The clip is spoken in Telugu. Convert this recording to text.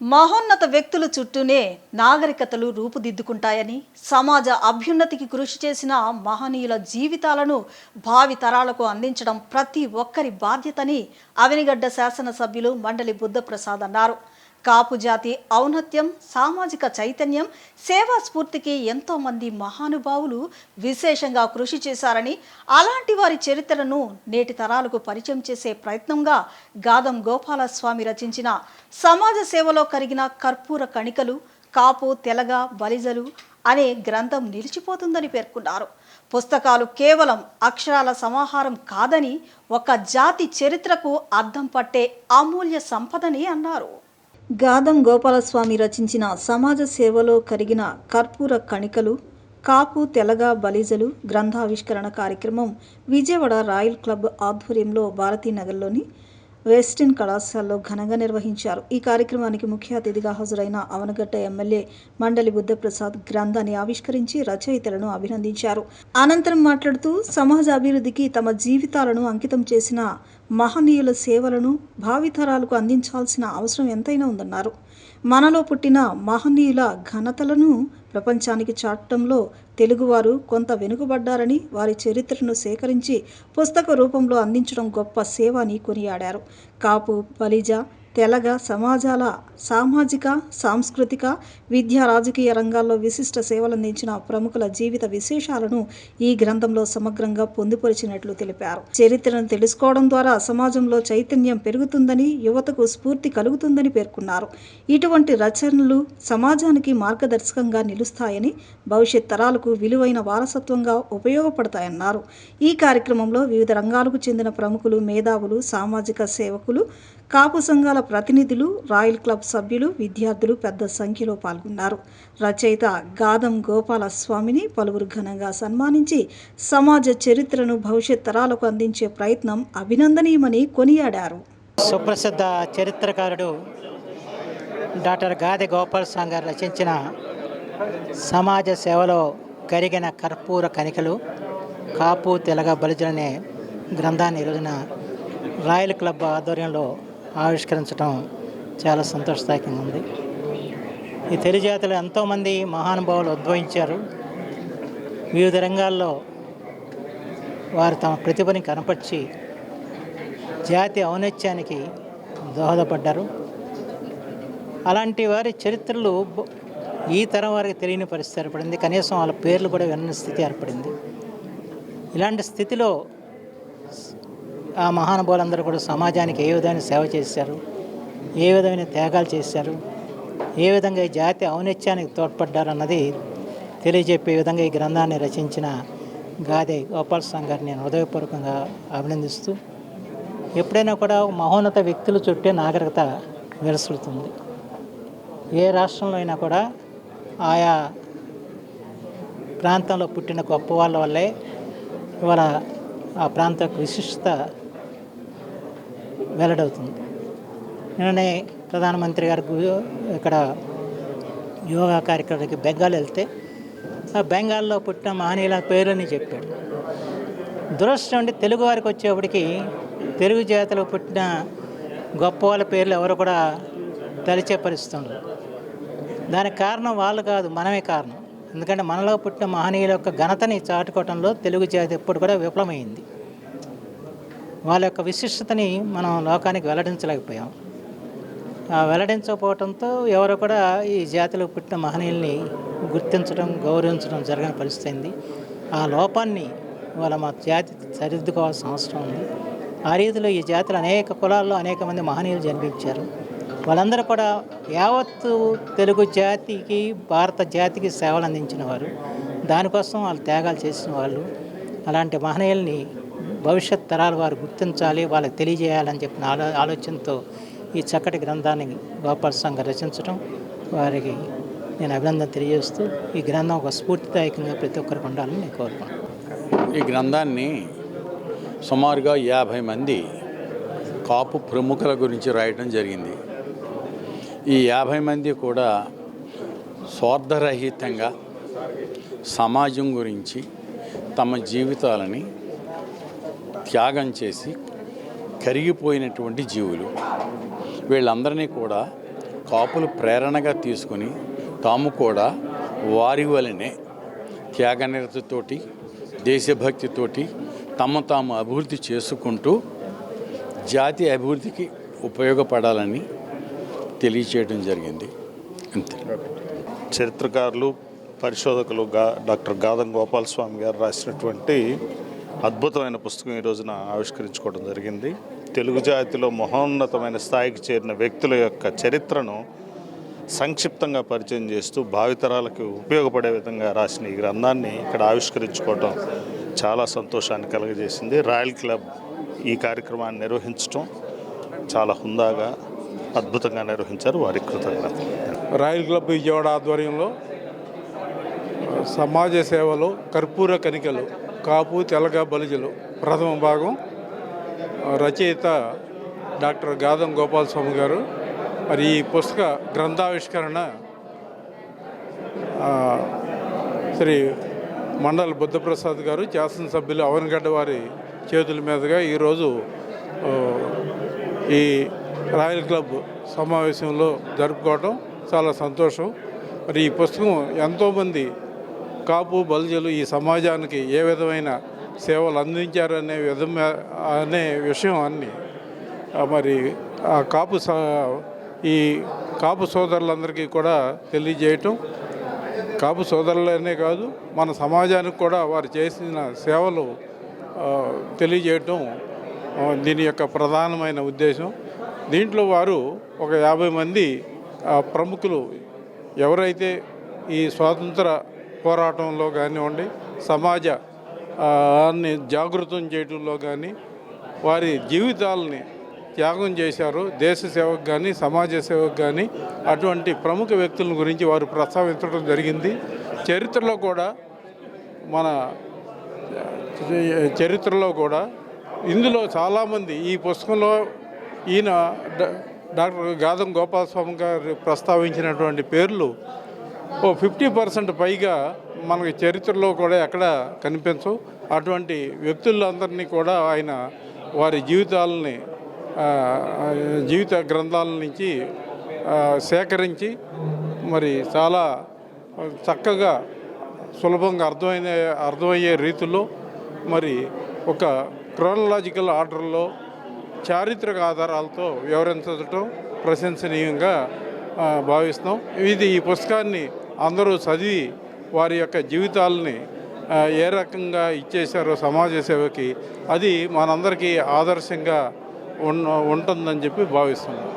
మహోన్నత వ్యక్తుల చుట్టూనే నాగరికతలు రూపుదిద్దుకుంటాయని, సమాజ అభ్యున్నతికి కృషి చేసిన మహనీయుల జీవితాలను భావి తరాలకు అందించడం ప్రతి ఒక్కరి బాధ్యతని అవనిగడ్డ శాసనసభ్యులు మండలి బుద్ధప్రసాద్ అన్నారు. కాపు జాతి ఔన్నత్యం, సామాజిక చైతన్యం, సేవా స్ఫూర్తికి ఎంతో మంది మహానుభావులు విశేషంగా కృషి చేశారని, అలాంటి వారి చరిత్రను నేటి తరాలకు పరిచయం చేసే ప్రయత్నంగా గాదం గోపాలస్వామి రచించిన సమాజ సేవలో కరిగిన కర్పూర కణికలు, కాపు తెలగ బలిజలు అనే గ్రంథం నిలిచిపోతుందని పేర్కొన్నారు. పుస్తకాలు కేవలం అక్షరాల సమాహారం కాదని, ఒక జాతి చరిత్రకు అద్దం పట్టే అమూల్య సంపదని అన్నారు. గాదం గోపాలస్వామి రచించిన సమాజ సేవలో కరిగిన కర్పూర కణికలు, కాపు తెలగ బలిజలు గ్రంథావిష్కరణ కార్యక్రమం విజయవాడ రాయల్ క్లబ్ ఆధ్వర్యంలో భారతీనగర్లోని వెస్టిన్ కళాశాలలో ఘనంగా నిర్వహించారు. ఈ కార్యక్రమానికి ముఖ్య అతిథిగా హాజరైన అవనగడ్డ ఎమ్మెల్యే మండలి బుద్ధప్రసాద్ గ్రంథాన్ని ఆవిష్కరించి రచయితలను అభినందించారు. అనంతరం మాట్లాడుతూ సమాజ అభివృద్ధికి తమ జీవితాలను అంకితం చేసిన మహనీయుల సేవలను భావితరాలకు అందించాల్సిన అవసరం ఎంతైనా ఉందన్నారు. మనలో పుట్టిన మహనీయుల ఘనతలను ప్రపంచానికి చాటడంలో తెలుగువారు కొంత వెనుకబడ్డారని, వారి చరిత్రను సేకరించి పుస్తక రూపంలో అందించడం గొప్ప సేవ అని కొనియాడారు. కాపు, బలిజ, తెలగ సమాజాల సామాజిక, సాంస్కృతిక, విద్యా, రాజకీయ రంగాల్లో విశిష్ట సేవలందించిన ప్రముఖుల జీవిత విశేషాలను ఈ గ్రంథంలో సమగ్రంగా పొందుపరిచినట్లు తెలిపారు. చరిత్రను తెలుసుకోవడం ద్వారా సమాజంలో చైతన్యం పెరుగుతుందని, యువతకు స్ఫూర్తి కలుగుతుందని పేర్కొన్నారు. ఇటువంటి రచనలు సమాజానికి మార్గదర్శకంగా నిలుస్తాయని, భవిష్యత్ తరాలకు విలువైన వారసత్వంగా ఉపయోగపడతాయన్నారు. ఈ కార్యక్రమంలో వివిధ రంగాలకు చెందిన ప్రముఖులు, మేధావులు, సామాజిక సేవకులు, కాపు సంఘాల ప్రతినిధులు, రాయల్ క్లబ్ సభ్యులు, విద్యార్థులు పెద్ద సంఖ్యలో పాల్గొన్నారు. రచయిత గాదం గోపాలస్వామిని పలువురు ఘనంగా సన్మానించి సమాజ చరిత్రను భవిష్యత్ తరాలకు అందించే ప్రయత్నం అభినందనీయమని కొనియాడారు. సుప్రసిద్ధ చరిత్రకారుడు డాక్టర్ గాదె గోపాలస్వామి గారు రచించిన సమాజ సేవలో కరిగిన కర్పూర కణికలు, కాపు తెలగ బలిజలు అనే గ్రంథాన్ని ఈరోజున రాయల్ క్లబ్ ఆధ్వర్యంలో ఆవిష్కరించడం చాలా సంతోషదాయకంగా ఉంది. ఈ తెలియజాతలు ఎంతోమంది మహానుభావులు ఉద్భవించారు. వివిధ రంగాల్లో వారు తమ ప్రతిభని కనపరిచి జాతి ఔన్నత్యానికి దోహదపడ్డారు. అలాంటి వారి చరిత్రలు ఈ తరం వారికి తెలియని పరిస్థితి ఏర్పడింది. కనీసం వాళ్ళ పేర్లు కూడా వినని స్థితి ఏర్పడింది. ఇలాంటి స్థితిలో ఆ మహానుభావులందరూ కూడా సమాజానికి ఏ విధమైన సేవ చేశారు, ఏ విధమైన త్యాగాలు చేశారు, ఏ విధంగా ఈ జాతి ఔన్నత్యానికి తోడ్పడ్డారు అన్నది తెలియజెప్పే విధంగా ఈ గ్రంథాన్ని రచించిన గాదె గోపాలస్వామి గారిని నేను హృదయపూర్వకంగా అభినందిస్తూ, ఎప్పుడైనా కూడా మహోన్నత వ్యక్తుల చుట్టే నాగరికత విరసులుతుంది. ఏ రాష్ట్రంలో అయినా కూడా ఆయా ప్రాంతంలో పుట్టిన గొప్ప వాళ్ళ వల్లే ఇవాళ ఆ ప్రాంత విశిష్టత వెల్లడవుతుంది. నిన్ననే ప్రధానమంత్రి గారు ఇక్కడ యోగా కార్యక్రమానికి బెంగాల్ వెళ్తే ఆ బెంగాల్లో పుట్టిన మహనీయుల పేర్లని చెప్పాడు. దురదృష్టం అంటే తెలుగు వారికి వచ్చేప్పటికి తెలుగు జాతిలో పుట్టిన గొప్ప వాళ్ళ పేర్లు ఎవరు కూడా తలిచే పరిస్థితి ఉండదు. దానికి కారణం వాళ్ళు కాదు, మనమే కారణం. ఎందుకంటే మనలో పుట్టిన మహనీయుల యొక్క ఘనతని చాటుకోవడంలో తెలుగు జాతి ఎప్పుడు కూడా విఫలమైంది. వాళ్ళ యొక్క విశిష్టతని మనం లోకానికి వెల్లడించలేకపోయాం. ఆ వెల్లడించకపోవడంతో ఎవరు కూడా ఈ జాతిలో పుట్టిన మహనీయుల్ని గుర్తించడం, గౌరవించడం జరగని పరిస్థితి అయింది. ఆ లోపాన్ని వాళ్ళ మా జాతి సరిదిద్దుకోవాల్సిన అవసరం ఉంది. ఆ రీతిలో ఈ జాతిలో అనేక కులాల్లో అనేక మంది మహనీయులు జన్మించారు. వాళ్ళందరూ కూడా యావత్తు తెలుగు జాతికి, భారత జాతికి సేవలు అందించిన వారు, దానికోసం వాళ్ళు త్యాగాలు చేసిన వాళ్ళు. అలాంటి మహనీయుల్ని భవిష్యత్ తరాల వారు గుర్తించాలి, వాళ్ళకి తెలియజేయాలని చెప్పిన ఆలోచనతో ఈ చక్కటి గ్రంథాన్ని గోపాలస్వామి గారు రచించడం వారికి నేను అభినందన తెలియజేస్తూ, ఈ గ్రంథం ఒక స్ఫూర్తిదాయకంగా ప్రతి ఒక్కరికి ఉండాలని నేను కోరుకుంటున్నాను. ఈ గ్రంథాన్ని సుమారుగా 50 మంది కాపు ప్రముఖుల గురించి రాయటం జరిగింది. ఈ 50 మంది కూడా స్వార్థరహితంగా సమాజం గురించి తమ జీవితాలని త్యాగం చేసి కరిగిపోయినటువంటి జీవులు. వీళ్ళందరినీ కూడా కాపులు ప్రేరణగా తీసుకుని తాము కూడా వారి వలనే త్యాగనిరతతోటి దేశభక్తితోటి తాము అభివృద్ధి చేసుకుంటూ జాతి అభివృద్ధికి ఉపయోగపడాలని తెలియచేయడం జరిగింది. అంతే. చరిత్రకారులు పరిశోధకులు డాక్టర్ గాదం గోపాలస్వామి గారు రాసినటువంటి అద్భుతమైన పుస్తకం ఈ రోజున ఆవిష్కరించుకోవడం జరిగింది. తెలుగు జాతిలో మహోన్నతమైన స్థాయికి చేరిన వ్యక్తుల యొక్క చరిత్రను సంక్షిప్తంగా పరిచయం చేస్తూ భావితరాలకు ఉపయోగపడే విధంగా రాసిన ఈ గ్రంథాన్ని ఇక్కడ ఆవిష్కరించుకోవడం చాలా సంతోషాన్ని కలుగజేసింది. రాయల్ క్లబ్ ఈ కార్యక్రమాన్ని నిర్వహించడం చాలా హుందాగా అద్భుతంగా నిర్వహించారు. వారి కృతజ్ఞత. రాయల్ క్లబ్ విజయవాడ ఆధ్వర్యంలో సమాజ సేవలో కర్పూర కణికలు కాపు తెలగ బలిజలు ప్రథమ భాగం రచయిత డాక్టర్ గాదం గోపాలస్వామి గారు. మరి ఈ పుస్తక గ్రంథావిష్కరణ శ్రీ మండల బుద్ధప్రసాద్ గారు శాసనసభ్యులు అవనగడ్డ వారి చేతుల మీదుగా ఈరోజు ఈ రాయల్ క్లబ్ సమావేశంలో జరుపుకోవడం చాలా సంతోషం. మరి ఈ పుస్తకం ఎంతోమంది కాపు బలిజలు ఈ సమాజానికి ఏ విధమైన సేవలు అందించారనే అనే విషయం అన్ని మరి ఆ ఈ కాపు సోదరులందరికీ కూడా తెలియజేయటం, కాపు సోదరులనే కాదు మన సమాజానికి కూడా వారు చేసిన సేవలు తెలియజేయటం దీని యొక్క ప్రధానమైన ఉద్దేశం. దీంట్లో వారు ఒక 50 మంది ప్రముఖులు ఎవరైతే ఈ స్వాతంత్ర పోరాటంలో కానివ్వండి, సమాజాన్ని జాగృతం చేయడంలో కానీ వారి జీవితాలని త్యాగం చేశారు, దేశ సేవకు కానీ సమాజ సేవకు కానీ అటువంటి ప్రముఖ వ్యక్తుల గురించి వారు ప్రస్తావించడం జరిగింది. చరిత్రలో కూడా ఇందులో చాలామంది ఈ పుస్తకంలో ఈయన డాక్టర్ గాదం గోపాలస్వామి గారు ప్రస్తావించినటువంటి పేర్లు 50% పైగా మనకి చరిత్రలో కూడా ఎక్కడ కనిపించవు. అటువంటి వ్యక్తులందరినీ కూడా ఆయన వారి జీవిత గ్రంథాల నుంచి సేకరించి మరి చాలా చక్కగా సులభంగా అర్థమయ్యే రీతిలో మరి ఒక క్రోనలాజికల్ ఆర్డర్లో చారిత్రక ఆధారాలతో వివరించడం ప్రశంసనీయంగా భావిస్తున్నాం. ఈ పుస్తకాన్ని అందరూ చదివి వారి యొక్క జీవితాలని ఏ రకంగా ఇచ్చేశారో సమాజ సేవకి అది మనందరికీ ఆదర్శంగా ఉంటుందని చెప్పి భావిస్తున్నాం.